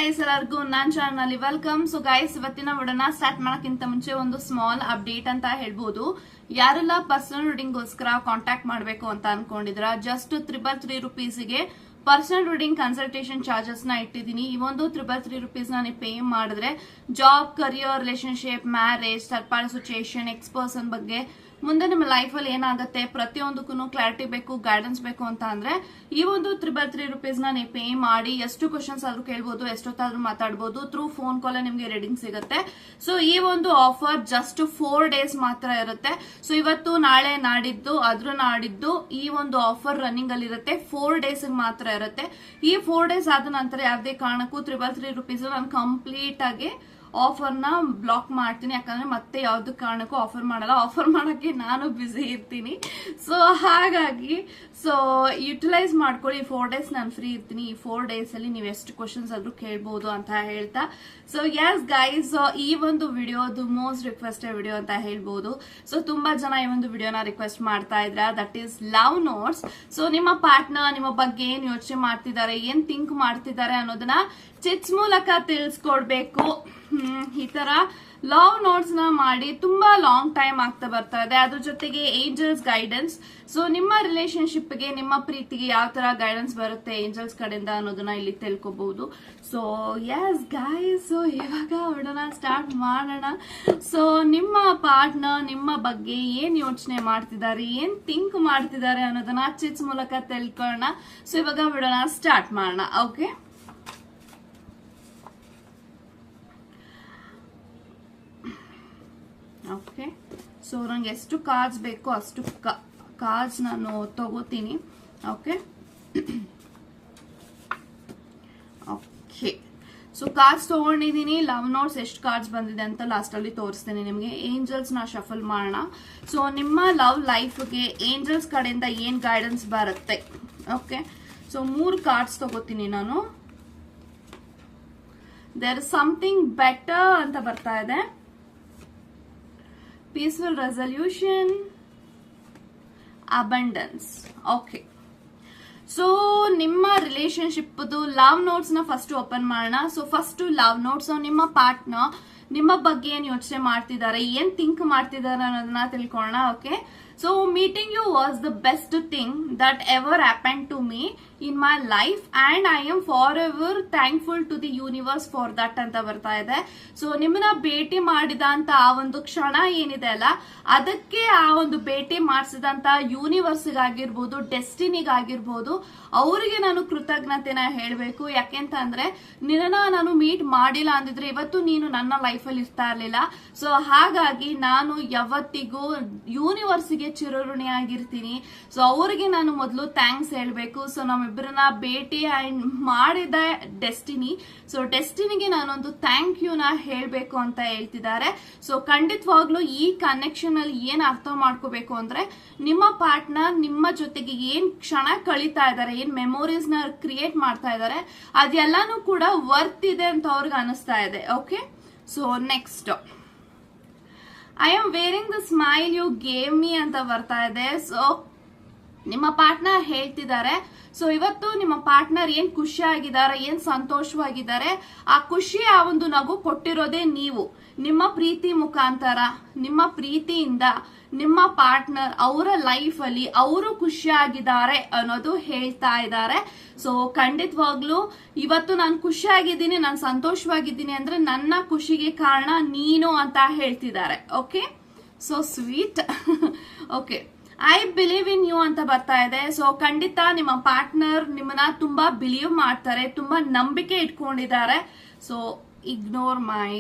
Guys, ಎಲ್ಲರಿಗೂ ನನ್ನ channel ಅಲ್ಲಿ ವೆಲ್ಕಮ್. ಸೊ ಗೈಸ್, ಇವತ್ತಿನ ವಿಡಿಯೋನ ಸ್ಟಾರ್ಟ್ ಮಾಡೋಕ್ಕಿಂತ ಮುಂಚೆ ಒಂದು ಸ್ಮಾಲ್ ಅಪ್ಡೇಟ್ ಅಂತ ಹೇಳ್ಬೋದು. ಯಾರೆಲ್ಲ ಪರ್ಸನಲ್ ರೀಡಿಂಗ್ ಗೋಸ್ಕರ ಕಾಂಟ್ಯಾಕ್ಟ್ ಮಾಡಬೇಕು ಅಂತ ಅನ್ಕೊಂಡಿದ್ರ, ಜಸ್ಟ್ 333 ರುಪೀಸ್ಗೆ ಪರ್ಸನಲ್ ರೀಡಿಂಗ್ ಕನ್ಸಲ್ಟೇಷನ್ ಚಾರ್ಜಸ್ ನ ಇಟ್ಟಿದ್ದೀನಿ. ಈ ಒಂದು 333 ರುಪೀಸ್ ನ ನೀವು ಪೇ ಮಾಡಿದ್ರೆ job, career, relationship, marriage, third party situation, ex person ಬಗ್ಗೆ ಮುಂದೆ ನಿಮ್ಮ ಲೈಫ್ ಅಲ್ಲಿ ಏನಾಗುತ್ತೆ ಪ್ರತಿಯೊಂದಕ್ಕೂ ಕ್ಲಾರಿಟಿ ಬೇಕು, ಗೈಡೆನ್ಸ್ ಬೇಕು ಅಂತ ಅಂದ್ರೆ ಈ ಒಂದು 333 ರುಪೀಸ್ ನ ನೀವು ಪೇ ಮಾಡಿ ಎಷ್ಟು ಕ್ವಶನ್ಸ್ ಆದ್ರೂ ಕೇಳ್ಬೋದು, ಎಷ್ಟೊತ್ತಾದ್ರೂ ಮಾತಾಡ್ಬೋದು. ಥ್ರೂ ಫೋನ್ ಕಾಲ್ ನಿಮ್ಗೆ ರೀಡಿಂಗ್ ಸಿಗುತ್ತೆ. ಸೊ ಈ ಒಂದು ಆಫರ್ ಜಸ್ಟ್ 4 ಡೇಸ್ ಮಾತ್ರ ಇರುತ್ತೆ. ಸೊ ಇವತ್ತು, ನಾಳೆ, ನಾಡಿದ್ದು, ಅದ್ರ ನಾಡಿದ್ದು ಈ ಒಂದು ಆಫರ್ ರನ್ನಿಂಗ್ ಅಲ್ಲಿ ಇರುತ್ತೆ. 4 ಡೇಸ್ ಮಾತ್ರ ಇರುತ್ತೆ. ಈ 4 ಡೇಸ್ ಆದ ನಂತರ ಯಾವುದೇ ಕಾರಣಕ್ಕೂ 333 ರುಪೀಸ್ ನಾನು ಕಂಪ್ಲೀಟ್ ಆಗಿ ಆಫರ್ ನ ಬ್ಲಾಕ್ ಮಾಡ್ತೀನಿ. ಯಾಕಂದ್ರೆ ಮತ್ತೆ ಯಾವ್ದು ಕಾರಣಕ್ಕೂ ಆಫರ್ ಮಾಡಲ್ಲ. ಆಫರ್ ಮಾಡಕ್ಕೆ ನಾನು ಬಿಸಿ ಇರ್ತೀನಿ. ಸೊ ಹಾಗಾಗಿ ಯುಟಿಲೈಸ್ ಮಾಡ್ಕೊಳ್ಳಿ. 4 ಡೇಸ್ ನಾನು ಫ್ರೀ ಇರ್ತೀನಿ. ಈ 4 ಡೇಸ್ ಅಲ್ಲಿ ನೀವು ಎಷ್ಟು ಕ್ವಶನ್ಸ್ ಆದ್ರೂ ಕೇಳ್ಬಹುದು ಅಂತ ಹೇಳ್ತಾ, ಸೊ ಎಸ್ ಗೈಸ್, ಈ ಒಂದು ವಿಡಿಯೋದು ಮೋಸ್ಟ್ ರಿಕ್ವೆಸ್ಟೆಡ್ ವಿಡಿಯೋ ಅಂತ ಹೇಳ್ಬಹುದು. ಸೊ ತುಂಬಾ ಜನ ಈ ಒಂದು ವಿಡಿಯೋನ ರಿಕ್ವೆಸ್ಟ್ ಮಾಡ್ತಾ ಇದ್ರ, that is love notes. So ನಿಮ್ಮ ಪಾರ್ಟ್ನರ್ ನಿಮ್ಮ ಬಗ್ಗೆ ಏನ್ ಯೋಚನೆ ಮಾಡ್ತಿದ್ದಾರೆ, ಏನ್ ಥಿಂಕ್ ಮಾಡ್ತಿದ್ದಾರೆ ಅನ್ನೋದನ್ನ ಚಿಟ್ಸ್ ಮೂಲಕ ತಿಳಿಸ್ಕೊಡ್ಬೇಕು. ಈ ತರ ಲವ್ ನೋಟ್ಸ್ ನ ಮಾಡಿ ತುಂಬಾ ಲಾಂಗ್ ಟೈಮ್ ಆಗ್ತಾ ಬರ್ತಾ ಇದೆ. ಅದ್ರ ಜೊತೆಗೆ ಏಂಜಲ್ಸ್ ಗೈಡೆನ್ಸ್. ಸೊ ನಿಮ್ಮ ರಿಲೇಶನ್ಶಿಪ್ ಗೆ, ನಿಮ್ಮ ಪ್ರೀತಿಗೆ ಯಾವ ತರ ಗೈಡೆನ್ಸ್ ಬರುತ್ತೆ ಏಂಜಲ್ಸ್ ಕಡೆಯಿಂದ ಅನ್ನೋದನ್ನ ಇಲ್ಲಿ ತಿಳ್ಕೊಬಹುದು. ಸೊ ಎಸ್ ಗೈಸ್, ಸೊ ಇವಾಗ ಹೊಡೋಣ, ಸ್ಟಾರ್ಟ್ ಮಾಡೋಣ. ಸೊ ನಿಮ್ಮ ಪಾರ್ಟ್ನರ್ ನಿಮ್ಮ ಬಗ್ಗೆ ಏನ್ ಯೋಚನೆ ಮಾಡ್ತಿದ್ದಾರೆ, ಏನ್ ಥಿಂಕ್ ಮಾಡ್ತಿದ್ದಾರೆ ಅನ್ನೋದನ್ನ ಚಿಟ್ಸ್ ಮೂಲಕ ತಿಳ್ಕೊಳ್ಳೋಣ. ಸೊ ಇವಾಗ ವಿಡಿಯೋನ ಸ್ಟಾರ್ಟ್ ಮಾಡೋಣ. Okay, okay. ಸೊ ನಂಗೆ ಎಷ್ಟು ಕಾರ್ಡ್ಸ್ ಬೇಕು ಅಷ್ಟು ಕಾರ್ಡ್ಸ್ ನಾನು ತಗೋತೀನಿ. Okay okay. ಸೊ ಕಾರ್ಡ್ಸ್ ತಗೊಂಡಿದ್ದೀನಿ. ಲವ್ ನೋಟ್ಸ್ ಎಷ್ಟು ಕಾರ್ಡ್ಸ್ ಬಂದಿದೆ ಅಂತ ಲಾಸ್ಟ್ ಅಲ್ಲಿ ತೋರಿಸ್ತೀನಿ ನಿಮಗೆ. ಏಂಜಲ್ಸ್ ನ ಶಫಲ್ ಮಾಡೋಣ. ಸೊ ನಿಮ್ಮ ಲವ್ ಲೈಫ್ಗೆ ಏಂಜಲ್ಸ್ ಕಡೆಯಿಂದ ಏನ್ ಗೈಡೆನ್ಸ್ ಬರುತ್ತೆ. ಓಕೆ, ಸೊ 3 ಕಾರ್ಡ್ಸ್ ತಗೋತೀನಿ ನಾನು. ದೇರ್ ಇಸ್ ಸಮಥಿಂಗ್ ಬೆಟರ್ ಅಂತ ಬರ್ತಾ ಇದೆ. Peaceful resolution, abundance. Okay, so ನಿಮ್ಮ ರಿಲೇಶನ್ಶಿಪ್ ಲವ್ ನೋಟ್ಸ್ ನ ಫಸ್ಟ್ ಓಪನ್ ಮಾಡೋಣ. ಸೊ ಫಸ್ಟ್ ಲವ್ ನೋಟ್ಸ್, ನಿಮ್ಮ ಪಾರ್ಟ್ನರ್ ನಿಮ್ಮ ಬಗ್ಗೆ ಏನ್ ಯೋಚನೆ ಮಾಡ್ತಿದ್ದಾರೆ, ಏನ್ ಥಿಂಕ್ ಮಾಡ್ತಿದ್ದಾರೆ ಅನ್ನೋದನ್ನ ತಿಳ್ಕೊಳ್ಳೋಣ. Okay, so meeting you was the best thing that ever happen to me in my life and I am forever thankful to the universe for that ಅಂತ ಬರ್ತಾ ಇದೆ. ಸೊ ನಿಮ್ಮನ್ನ ಭೇಟಿ ಮಾಡಿದಂತ ಆ ಒಂದು ಕ್ಷಣ ಏನಿದೆ ಅಲ್ಲ, ಅದಕ್ಕೆ ಆ ಒಂದು ಭೇಟಿ ಮಾಡಿಸಿದಂತ ಯೂನಿವರ್ಸ್ಗಾಗಿರ್ಬೋದು, ಡೆಸ್ಟಿನಿಗಾಗಿರ್ಬೋದು, ಅವರಿಗೆ ನಾನು ಕೃತಜ್ಞತೆನ ಹೇಳಬೇಕು. ಯಾಕೆಂತ ಅಂದ್ರೆ ನಿನ್ನ ನಾನು ಮೀಟ್ ಮಾಡಿಲ್ಲ ಅಂದಿದ್ರೆ ಇವತ್ತು ನೀನು ನನ್ನ ಲೈಫಲ್ಲಿ ಇರ್ತಾ ಇರ್ಲಿಲ್ಲ. ಸೊ ಹಾಗಾಗಿ ನಾನು ಯಾವತ್ತಿಗೂ ಯೂನಿವರ್ಸ್ಗೆ ಚಿರಋಣಿಯಾಗಿರ್ತೀನಿ. ಸೊ ಅವರಿಗೆ ನಾನು ಮೊದಲು ಥ್ಯಾಂಕ್ಸ್ ಹೇಳ್ಬೇಕು. ಸೊ ನಮ್ಮಿಬ್ಬರನ್ನ ಭೇಟಿ ಮಾಡಿದ ಡೆಸ್ಟಿನಿ, ಸೊ ಡೆಸ್ಟಿನಿಗೆ ನಾನೊಂದು ಥ್ಯಾಂಕ್ ಯು ನ ಹೇಳ್ಬೇಕು ಅಂತ ಹೇಳ್ತಿದ್ದಾರೆ. ಸೊ ಖಂಡಿತವಾಗ್ಲೂ ಈ ಕನೆಕ್ಷನ್ ಅಲ್ಲಿ ಏನ್ ಅರ್ಥ ಮಾಡ್ಕೋಬೇಕು ಅಂದ್ರೆ, ನಿಮ್ಮ ಪಾರ್ಟ್ನರ್ ನಿಮ್ಮ ಜೊತೆಗೆ ಏನ್ ಕ್ಷಣ ಕಳೀತಾ ಇದಾರೆ, ಏನ್ ಮೆಮೊರೀಸ್ ನ ಕ್ರಿಯೇಟ್ ಮಾಡ್ತಾ ಇದಾರೆ, ಅದೆಲ್ಲಾನು ಕೂಡ ವರ್ತ್ ಇದೆ ಅಂತ ಅವ್ರಿಗೆ ಅನಿಸ್ತಾ ಇದೆ. Okay, so next, I am wearing the smile you gave me ಅಂತ ಬರ್ತಾ ಇದೆ. ಸೊ ನಿಮ್ಮ ಪಾರ್ಟ್ನರ್ ಹೇಳ್ತಿದ್ದಾರೆ, ಸೊ ಇವತ್ತು ನಿಮ್ಮ ಪಾರ್ಟ್ನರ್ ಏನ್ ಖುಷಿಯಾಗಿದ್ದಾರೆ, ಏನ್ ಸಂತೋಷವಾಗಿದ್ದಾರೆ, ಆ ಖುಷಿ, ಆ ಒಂದು ನಗು ಕೊಟ್ಟಿರೋದೇ ನೀವು. ನಿಮ್ಮ ಪ್ರೀತಿ ಮುಖಾಂತರ, ನಿಮ್ಮ ಪ್ರೀತಿಯಿಂದ ನಿಮ್ಮ ಪಾರ್ಟ್ನರ್ ಅವರ ಲೈಫ್ ಅಲ್ಲಿ ಅವರು ಖುಷಿಯಾಗಿದ್ದಾರೆ ಅನ್ನೋದು ಹೇಳ್ತಾ ಇದ್ದಾರೆ. ಸೊ ಖಂಡಿತವಾಗ್ಲೂ ಇವತ್ತು ನಾನು ಖುಷಿಯಾಗಿದ್ದೀನಿ, ನಾನು ಸಂತೋಷವಾಗಿದ್ದೀನಿ ಅಂದ್ರೆ ನನ್ನ ಖುಷಿಗೆ ಕಾರಣ ನೀನು ಅಂತ ಹೇಳ್ತಿದ್ದಾರೆ. Okay, so sweet. Okay, I believe in you ಅಂತ ಬರ್ತಾ ಇದೆ. ಸೊ ಖಂಡಿತ ನಿಮ್ಮ ಪಾರ್ಟ್ನರ್ ನಿಮ್ಮನ್ನ ತುಂಬಾ ಬಿಲೀವ್ ಮಾಡ್ತಾರೆ, ತುಂಬಾ ನಂಬಿಕೆ ಇಟ್ಕೊಂಡಿದ್ದಾರೆ. So ignore my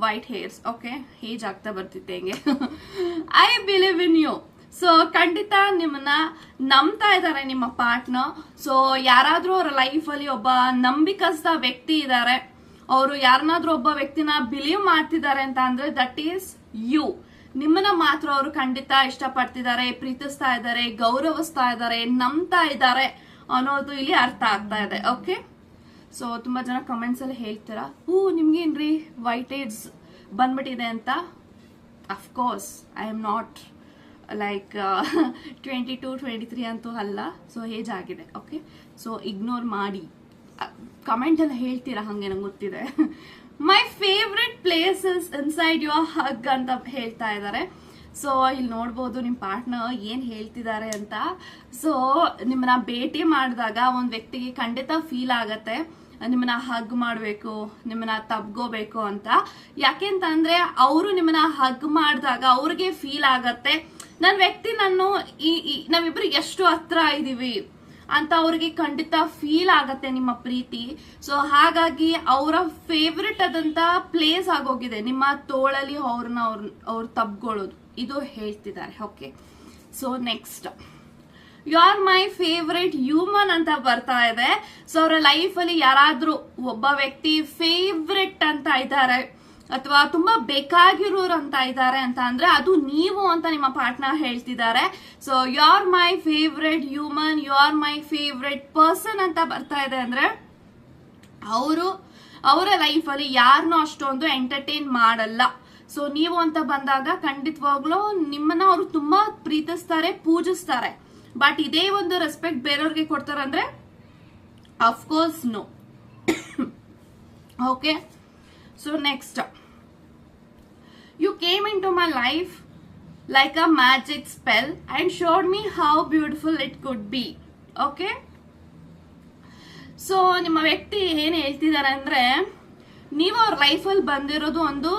white hairs. Okay, ಹೇಜ್ ಆಗ್ತಾ ಬರ್ತಿದ್ದೆ ಹೆಂಗೆ. I believe in you. So ಖಂಡಿತ ನಿಮ್ಮನ್ನ ನಂಬ್ತಾ ಇದ್ದಾರೆ ನಿಮ್ಮ ಪಾರ್ಟ್ನರ್. ಸೊ ಯಾರಾದ್ರೂ ಅವರ ಲೈಫ್ ಅಲ್ಲಿ ಒಬ್ಬ ನಂಬಿಕಸ್ಥ ವ್ಯಕ್ತಿ ಇದ್ದಾರೆ, ಅವರು ಯಾರನ್ನಾದ್ರೂ ಒಬ್ಬ ವ್ಯಕ್ತಿನ ಬಿಲೀವ್ ಮಾಡ್ತಿದ್ದಾರೆ ಅಂತ ಅಂದ್ರೆ ದಟ್ ಈಸ್ ಯು. ನಿಮ್ಮನ್ನ ಮಾತ್ರ ಅವರು ಖಂಡಿತ ಇಷ್ಟಪಡ್ತಿದ್ದಾರೆ, ಪ್ರೀತಿಸ್ತಾ ಇದ್ದಾರೆ, ಗೌರವಿಸ್ತಾ ಇದ್ದಾರೆ, ನಂಬ್ತಾ ಇದ್ದಾರೆ ಅನ್ನೋದು ಇಲ್ಲಿ ಅರ್ಥ ಆಗ್ತಾ ಇದೆ. ಓಕೆ, ಸೊ ತುಂಬಾ ಜನ ಕಮೆಂಟ್ಸ್ ಅಲ್ಲಿ ಹೇಳ್ತೀರಾ, ನಿಮ್ಗೇನ್ರಿ ವೈಟ್ ಏಡ್ಸ್ ಬಂದ್ಬಿಟ್ಟಿದೆ ಅಂತ. Of course I am not like 22, 23 ಅಂತೂ ಅಲ್ಲ. ಸೊ ಏಜ್ ಆಗಿದೆ. ಓಕೆ, ಸೊ ಇಗ್ನೋರ್ ಮಾಡಿ. ಕಮೆಂಟ್ ಎಲ್ಲ ಹೇಳ್ತೀರಾ, ಹಂಗೆ ನಂಗೆ ಗೊತ್ತಿದೆ. My favourite places inside your hug ಅಂತ ಹೇಳ್ತಾ ಇದ್ದಾರೆ. ಸೊ ಇಲ್ಲಿ ನೋಡ್ಬೋದು ನಿಮ್ಮ ಪಾರ್ಟ್ನರ್ ಏನ್ ಹೇಳ್ತಿದ್ದಾರೆ ಅಂತ. ಸೊ ನಿಮ್ಮನ್ನ ಭೇಟಿ ಮಾಡಿದಾಗ ಒಂದ್ ವ್ಯಕ್ತಿಗೆ ಖಂಡಿತ ಫೀಲ್ ಆಗತ್ತೆ ನಿಮ್ಮನ್ನ ಹಗ್ ಮಾಡ್ಬೇಕು, ನಿಮ್ಮನ್ನ ತಬ್ಗೋಬೇಕು ಅಂತ. ಯಾಕೆಂತ ಅಂದ್ರೆ ಅವರು ನಿಮ್ಮನ್ನ ಹಗ್ ಮಾಡಿದಾಗ ಅವ್ರಿಗೆ ಫೀಲ್ ಆಗತ್ತೆ ನನ್ನ ವ್ಯಕ್ತಿ ನಾವಿಬ್ರು ಎಷ್ಟು ಹತ್ರ ಇದೀವಿ ಅಂತ ಅವ್ರಿಗೆ ಖಂಡಿತ ಫೀಲ್ ಆಗತ್ತೆ ನಿಮ್ಮ ಪ್ರೀತಿ. ಸೊ ಹಾಗಾಗಿ ಅವರ ಫೇವ್ರೆಟ್ ಆದಂತ ಪ್ಲೇಸ್ ಆಗೋಗಿದೆ ನಿಮ್ಮ ತೋಳಲ್ಲಿ ಅವ್ರು ತಬ್ಕೊಳ್ಳೋದು, ಇದು ಹೇಳ್ತಿದ್ದಾರೆ. Okay, so next you are my favourite human ಅಂತ ಬರ್ತಾ ಇದೆ. ಸೊ ಅವರ ಲೈಫ್ ಅಲ್ಲಿ ಯಾರಾದ್ರೂ ಒಬ್ಬ ವ್ಯಕ್ತಿ ಫೇವ್ರೆಟ್ ಅಂತ ಇದ್ದಾರೆ ಅಥವಾ ತುಂಬಾ ಬೇಕಾಗಿರೋರು ಅಂತ ಇದ್ದಾರೆ ಅಂತ ಅಂದ್ರೆ ಅದು ನೀವು ಅಂತ ನಿಮ್ಮ ಪಾರ್ಟ್ನರ್ ಹೇಳ್ತಿದ್ದಾರೆ. So you are my favourite human, you are my favourite person ಅಂತ ಬರ್ತಾ ಇದೆ. ಅಂದ್ರೆ ಅವರ ಲೈಫ್ ಅಲ್ಲಿ ಯಾರನ್ನೂ ಅಷ್ಟೊಂದು ಎಂಟರ್ಟೈನ್ ಮಾಡಲ್ಲ. ಸೊ ನೀವು ಅಂತ ಬಂದಾಗ ಖಂಡಿತವಾಗ್ಲೂ ನಿಮ್ಮನ್ನ ಅವರು ತುಂಬಾ ಪ್ರೀತಿಸ್ತಾರೆ, ಪೂಜಿಸ್ತಾರೆ. ಬಟ್ ಇದೇ ಒಂದು ರೆಸ್ಪೆಕ್ಟ್ ಬೇರೆಯವ್ರಿಗೆ ಕೊಡ್ತಾರಂದ್ರೆ of course no. Okay, so next you came into my life like a magic spell and showed me how beautiful it could be. Okay, so ನಿಮ್ಮ ವ್ಯಕ್ತಿ ಏನ್ ಹೇಳ್ತಿದ್ದಾರೆ ಅಂದ್ರೆ ನೀವು ಅವ್ರ ಲೈಫಲ್ಲಿ ಬಂದಿರೋದು ಒಂದು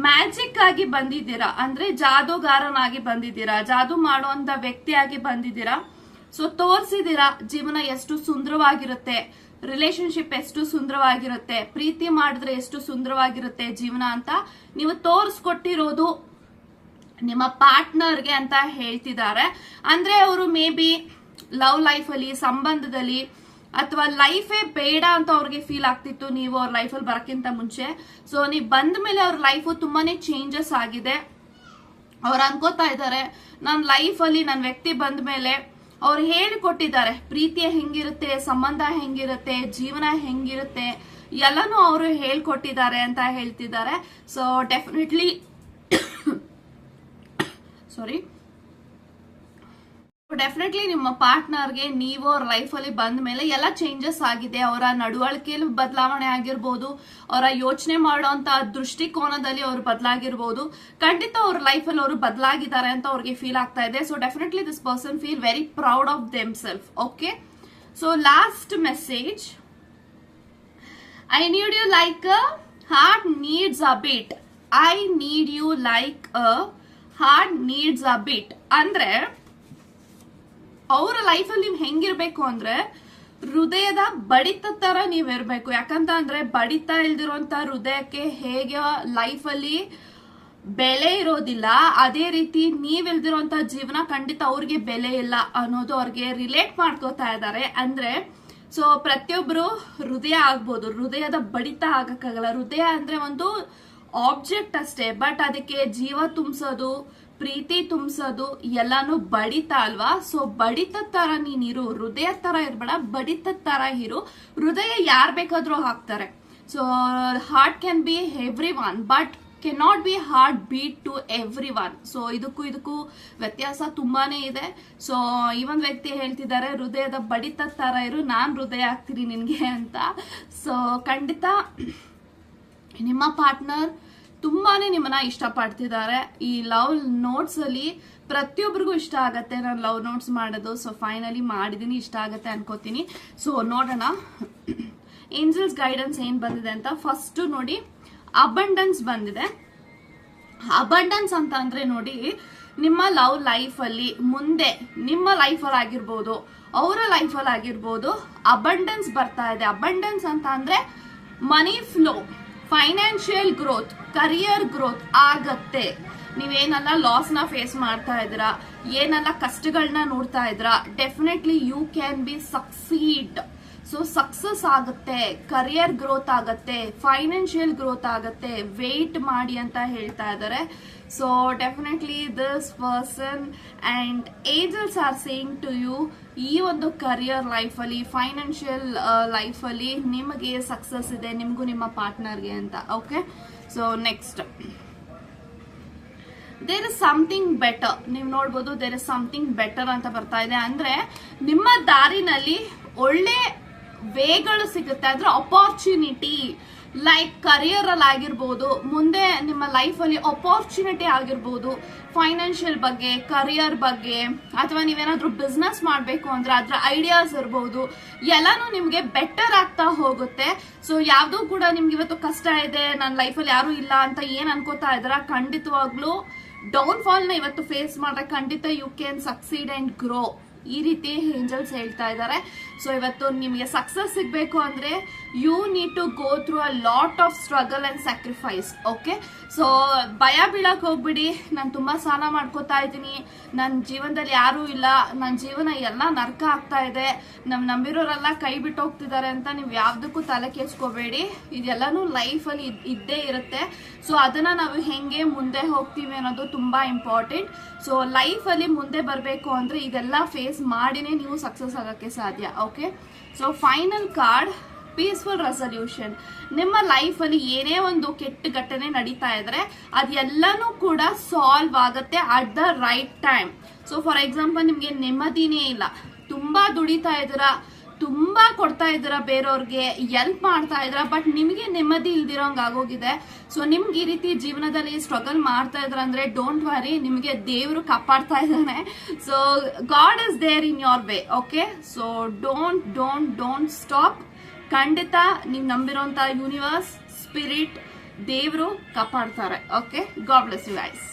ಮ್ಯಾಜಿಕ್ ಆಗಿ ಬಂದಿದ್ದೀರಾ, ಅಂದ್ರೆ ಜಾದೂಗಾರನಾಗಿ ಬಂದಿದ್ದೀರಾ, ಜಾದೂ ಮಾಡುವಂತ ವ್ಯಕ್ತಿಯಾಗಿ ಬಂದಿದ್ದೀರಾ. ಸೊ ತೋರ್ಸಿದೀರಾ ಜೀವನ ಎಷ್ಟು ಸುಂದರವಾಗಿರುತ್ತೆ, ರಿಲೇಶನ್ಶಿಪ್ ಎಷ್ಟು ಸುಂದರವಾಗಿರುತ್ತೆ, ಪ್ರೀತಿ ಮಾಡಿದ್ರೆ ಎಷ್ಟು ಸುಂದರವಾಗಿರುತ್ತೆ ಜೀವನ ಅಂತ ನೀವು ತೋರಿಸ್ಕೊಟ್ಟಿರೋದು ನಿಮ್ಮ ಪಾರ್ಟ್ನರ್ಗೆ ಅಂತ ಹೇಳ್ತಿದ್ದಾರೆ. ಅಂದ್ರೆ ಅವರು ಮೇ ಬಿ ಲವ್ ಲೈಫ್ ಅಲ್ಲಿ, ಸಂಬಂಧದಲ್ಲಿ ಅಥವಾ ಲೈಫೇ ಬೇಡ ಅಂತ ಅವ್ರಿಗೆ ಫೀಲ್ ಆಗ್ತಿತ್ತು ನೀವು ಅವ್ರ ಲೈಫಲ್ಲಿ ಬರಕ್ಕಿಂತ ಮುಂಚೆ. ಸೊ ನೀವು ಬಂದ ಮೇಲೆ ಅವ್ರ ಲೈಫು ತುಂಬಾನೇ ಚೇಂಜಸ್ ಆಗಿದೆ. ಅವ್ರು ಅನ್ಕೋತಾ ಇದ್ದಾರೆ ನನ್ನ ಲೈಫಲ್ಲಿ ನನ್ನ ವ್ಯಕ್ತಿ ಬಂದ ಮೇಲೆ ಅವ್ರು ಹೇಳಿಕೊಟ್ಟಿದ್ದಾರೆ ಪ್ರೀತಿ ಹೆಂಗಿರುತ್ತೆ, ಸಂಬಂಧ ಹೆಂಗಿರುತ್ತೆ, ಜೀವನ ಹೆಂಗಿರುತ್ತೆ ಎಲ್ಲಾನು ಅವರು ಹೇಳ್ಕೊಟ್ಟಿದ್ದಾರೆ ಅಂತ ಹೇಳ್ತಿದ್ದಾರೆ. ಸೊ ಡೆಫಿನೆಟ್ಲಿ ನಿಮ್ಮ ಪಾರ್ಟ್ನರ್ಗೆ ನೀವು ಅವ್ರ ಲೈಫಲ್ಲಿ ಬಂದ ಮೇಲೆ ಎಲ್ಲ ಚೇಂಜಸ್ ಆಗಿದೆ. ಅವರ ನಡವಳಿಕೆಯಲ್ಲಿ ಬದಲಾವಣೆ ಆಗಿರ್ಬೋದು, ಅವರ ಯೋಚನೆ ಮಾಡುವಂತ ದೃಷ್ಟಿಕೋನದಲ್ಲಿ ಅವರು ಬದಲಾಗಿರ್ಬೋದು. ಖಂಡಿತ ಅವ್ರ ಲೈಫಲ್ಲಿ ಅವರು ಬದಲಾಗಿದ್ದಾರೆ ಅಂತ ಅವ್ರಿಗೆ ಫೀಲ್ ಆಗ್ತಾ ಇದೆ. So definitely this person feel very proud of themself. Okay, so last message, I need you like a heart needs a beat. I need you like a heart needs a beat ಅಂದ್ರೆ ಅವರ ಲೈಫಲ್ಲಿ ನೀವು ಹೆಂಗಿರ್ಬೇಕು ಅಂದ್ರೆ ಹೃದಯದ ಬಡಿತ ತರ ನೀವಿರ್ಬೇಕು. ಯಾಕಂತ ಅಂದ್ರೆ ಬಡಿತ ಇಲ್ದಿರುವಂತ ಹೃದಯಕ್ಕೆ ಹೇಗೆ ಲೈಫಲ್ಲಿ ಬೆಲೆ ಇರೋದಿಲ್ಲ, ಅದೇ ರೀತಿ ನೀವಿಲ್ದಿರುವಂತ ಜೀವನ ಖಂಡಿತ ಅವ್ರಿಗೆ ಬೆಲೆ ಇಲ್ಲ ಅನ್ನೋದು ಅವ್ರಿಗೆ ರಿಲೇಟ್ ಮಾಡ್ಕೋತಾ ಇದ್ದಾರೆ. ಅಂದ್ರೆ ಸೊ ಪ್ರತಿಯೊಬ್ರು ಹೃದಯ ಆಗ್ಬೋದು, ಹೃದಯದ ಬಡಿತ ಆಗಕ್ಕಾಗಲ್ಲ. ಹೃದಯ ಅಂದ್ರೆ ಒಂದು ಆಬ್ಜೆಕ್ಟ್ ಅಷ್ಟೇ, ಬಟ್ ಅದಕ್ಕೆ ಜೀವ ತುಂಬಿಸೋದು, ಪ್ರೀತಿ ತುಂಬಿಸೋದು ಎಲ್ಲಾನು ಬಡಿತ ಅಲ್ವಾ. ಸೊ ಬಡಿತ ತರ ನೀನಿರು, ಹೃದಯ ತರ ಇರ್ಬೇಡ, ಬಡಿತ ತರ ಇರು. ಹೃದಯ ಯಾರ್ ಬೇಕಾದ್ರೂ ಹಾಕ್ತಾರೆ. So heart can be everyone but can not be heart beat to everyone. So ಇದಕ್ಕೂ ವ್ಯತ್ಯಾಸ ತುಂಬಾನೇ ಇದೆ. ಸೊ ಈ ಒಂದು ವ್ಯಕ್ತಿ ಹೇಳ್ತಿದ್ದಾರೆ ಹೃದಯದ ಬಡಿತ ತರ ಇರು, ನಾನ್ ಹೃದಯ ಆಗ್ತೀನಿ ನಿನ್ಗೆ ಅಂತ. ಸೊ ಖಂಡಿತ ನಿಮ್ಮ ಪಾರ್ಟ್ನರ್ ತುಂಬಾನೇ ನಿಮ್ಮನ್ನ ಇಷ್ಟಪಡ್ತಿದ್ದಾರೆ. ಈ ಲವ್ ನೋಟ್ಸ್ ಅಲ್ಲಿ ಪ್ರತಿಯೊಬ್ಬರಿಗೂ ಇಷ್ಟ ಆಗತ್ತೆ ನಾನು ಲವ್ ನೋಟ್ಸ್ ಮಾಡೋದು. ಸೊ ಫೈನಲಿ ಮಾಡಿದೀನಿ, ಇಷ್ಟ ಆಗತ್ತೆ ಅನ್ಕೋತೀನಿ. ಸೊ ನೋಡೋಣ ಏಂಜಲ್ಸ್ ಗೈಡೆನ್ಸ್ ಏನ್ ಬಂದಿದೆ ಅಂತ. ಫಸ್ಟ್ ನೋಡಿ ಅಬಂಡೆನ್ಸ್ ಬಂದಿದೆ. ಅಬಂಡೆನ್ಸ್ ಅಂತ ಅಂದ್ರೆ ನೋಡಿ ನಿಮ್ಮ ಲವ್ ಲೈಫ್ ಅಲ್ಲಿ ಮುಂದೆ ನಿಮ್ಮ ಲೈಫಲ್ಲಿ ಆಗಿರ್ಬೋದು, ಅವರ ಲೈಫಲ್ಲಿ ಆಗಿರ್ಬೋದು ಅಬಂಡೆನ್ಸ್ ಬರ್ತಾ ಇದೆ. ಅಬಂಡೆನ್ಸ್ ಅಂತ ಅಂದ್ರೆ money flow, financial growth, career growth ಆಗತ್ತೆ. ನೀವೇನೆಲ್ಲ ಲಾಸ್ ನ ಫೇಸ್ ಮಾಡ್ತಾ ಇದ್ದೀರಾ, ಏನೆಲ್ಲ ಕಷ್ಟಗಳನ್ನ ನೋಡ್ತಾ ಇದ್ದೀರಾ, definitely you can be succeed. So success ಆಗುತ್ತೆ, ಕರಿಯರ್ ಗ್ರೋತ್ ಆಗತ್ತೆ, ಫೈನಾನ್ಷಿಯಲ್ ಗ್ರೋತ್ ಆಗತ್ತೆ. ವೇಟ್ ಮಾಡಿ ಅಂತ ಹೇಳ್ತಾ ಇದ್ದಾರೆ. So definitely this person and angels are saying to you ಈ ಒಂದು ಕರಿಯರ್ ಲೈಫಲ್ಲಿ, ಫೈನಾನ್ಷಿಯಲ್ ಲೈಫಲ್ಲಿ ನಿಮಗೆ ಸಕ್ಸಸ್ ಇದೆ, ನಿಮಗೂ ನಿಮ್ಮ ಪಾರ್ಟ್ನರ್ಗೆ ಅಂತ. Okay, so next there is something better. ನೀವು ನೋಡ್ಬೋದು ದೇರ್ ಇಸ್ ಸಮಥಿಂಗ್ ಬೆಟರ್ ಅಂತ ಬರ್ತಾ ಇದೆ. ಅಂದ್ರೆ ನಿಮ್ಮ ದಾರಿನಲ್ಲಿ ಒಳ್ಳೆ ವೇಗಳು ಸಿಗುತ್ತೆ, ಅಂದ್ರೆ ಅಪಾರ್ಚುನಿಟಿ, ಲೈಕ್ ಕರಿಯರ್ ಅಲ್ಲಿ ಆಗಿರ್ಬೋದು, ಮುಂದೆ ನಿಮ್ಮ ಲೈಫ್ ಅಲ್ಲಿ ಅಪಾರ್ಚುನಿಟಿ ಆಗಿರ್ಬೋದು, ಫೈನಾನ್ಷಿಯಲ್ ಬಗ್ಗೆ, ಕರಿಯರ್ ಬಗ್ಗೆ, ಅಥವಾ ನೀವೇನಾದ್ರೂ ಬಿಸ್ನೆಸ್ ಮಾಡಬೇಕು ಅಂದ್ರೆ ಅದ್ರ ಐಡಿಯಾಸ್ ಇರ್ಬೋದು, ಎಲ್ಲಾನು ನಿಮ್ಗೆ ಬೆಟರ್ ಆಗ್ತಾ ಹೋಗುತ್ತೆ. ಸೊ ಯಾವ್ದು ಕೂಡ ನಿಮ್ಗೆ ಇವತ್ತು ಕಷ್ಟ ಇದೆ, ನನ್ನ ಲೈಫಲ್ಲಿ ಯಾರು ಇಲ್ಲ ಅಂತ ಏನ್ ಅನ್ಕೋತಾ ಇದ್ರ, ಖಂಡಿತವಾಗ್ಲೂ ಡೌನ್ ಫಾಲ್ ನ ಇವತ್ತು ಫೇಸ್ ಮಾಡ್ರೆ ಖಂಡಿತ you can succeed and grow. ಈ ರೀತಿ ಏಂಜಲ್ಸ್ ಹೇಳ್ತಾ ಇದ್ದಾರೆ. ಸೊ ಇವತ್ತು ನಿಮಗೆ ಸಕ್ಸಸ್ ಸಿಗ್ಬೇಕು ಅಂದ್ರೆ you need to go through a lot of struggle and sacrifice. Okay, so ಭಯ ಬೀಳಕ್ ಹೋಗ್ಬಿಡಿ, ನಾನು ತುಂಬಾ ಸಾಲ ಮಾಡ್ಕೋತಾ ಇದ್ದೀನಿ, ನನ್ನ ಜೀವನದಲ್ಲಿ ಯಾರೂ ಇಲ್ಲ, ನನ್ನ ಜೀವನ ಎಲ್ಲ ನರ್ಕ ಆಗ್ತಾ ಇದೆ, ನಂಬಿರೋರೆಲ್ಲ ಕೈ ಬಿಟ್ಟು ಹೋಗ್ತಿದ್ದಾರೆ ಅಂತ ನೀವು ಯಾವ್ದಕ್ಕೂ ತಲೆ ಕೆಡ್ಸ್ಕೋಬೇಡಿ. ಇದೆಲ್ಲಾನು ಲೈಫ್ ಅಲ್ಲಿ ಇದ್ದೇ ಇರುತ್ತೆ. ಸೊ ಅದನ್ನ ನಾವು ಹೆಂಗೆ ಮುಂದೆ ಹೋಗ್ತೀವಿ ಅನ್ನೋದು ತುಂಬಾ ಇಂಪಾರ್ಟೆಂಟ್. ಸೊ ಲೈಫ್ ಅಲ್ಲಿ ಮುಂದೆ ಬರಬೇಕು ಅಂದ್ರೆ ಇದೆಲ್ಲ ಫೇಸ್ ಮಾಡಿನೇ ನೀವು ಸಕ್ಸಸ್ ಆಗಕ್ಕೆ ಸಾಧ್ಯ. Okay, so final card peaceful resolution. ನಿಮ್ಮ ಲೈಫ್ ಅಲ್ಲಿ ಏನೇ ಒಂದು ಕೆಟ್ಟ ಘಟನೆ ನಡೀತಾ ಇದ್ರೆ ಅದೆಲ್ಲನೂ ಕೂಡ ಸಾಲ್ವ್ ಆಗುತ್ತೆ at the right time. So for example ನಿಮ್ಗೆ ನೆಮ್ಮದಿನೇ ಇಲ್ಲ, ತುಂಬಾ ದುಡಿತಾ ಇದ್ದೀರಾ, ತುಂಬಾ ಕೊಡ್ತಾ ಇದ್ದೀರಾ, ಬೇರೆಯವ್ರಿಗೆ ಹೆಲ್ಪ್ ಮಾಡ್ತಾ ಇದ್ದೀರಾ, ಬಟ್ ನಿಮಗೆ ನೆಮ್ಮದಿ ಇಲ್ದಿರೋಂಗ್ ಆಗೋಗಿದೆ. ಸೊ ನಿಮ್ಗೆ ಈ ರೀತಿ ಜೀವನದಲ್ಲಿ ಸ್ಟ್ರಗಲ್ ಮಾಡ್ತಾ ಇದ್ರ ಅಂದ್ರೆ ಡೋಂಟ್ ವರಿ, ನಿಮಗೆ ದೇವರು ಕಾಪಾಡ್ತಾ ಇದ್ದಾನೆ. So God is there in your way. Okay, so don't stop. ಖಂಡಿತ ನೀವು ನಂಬಿರೋಂತ ಯೂನಿವರ್ಸ್, ಸ್ಪಿರಿಟ್, ದೇವರು ಕಾಪಾಡ್ತಾರೆ. Okay, God bless you guys.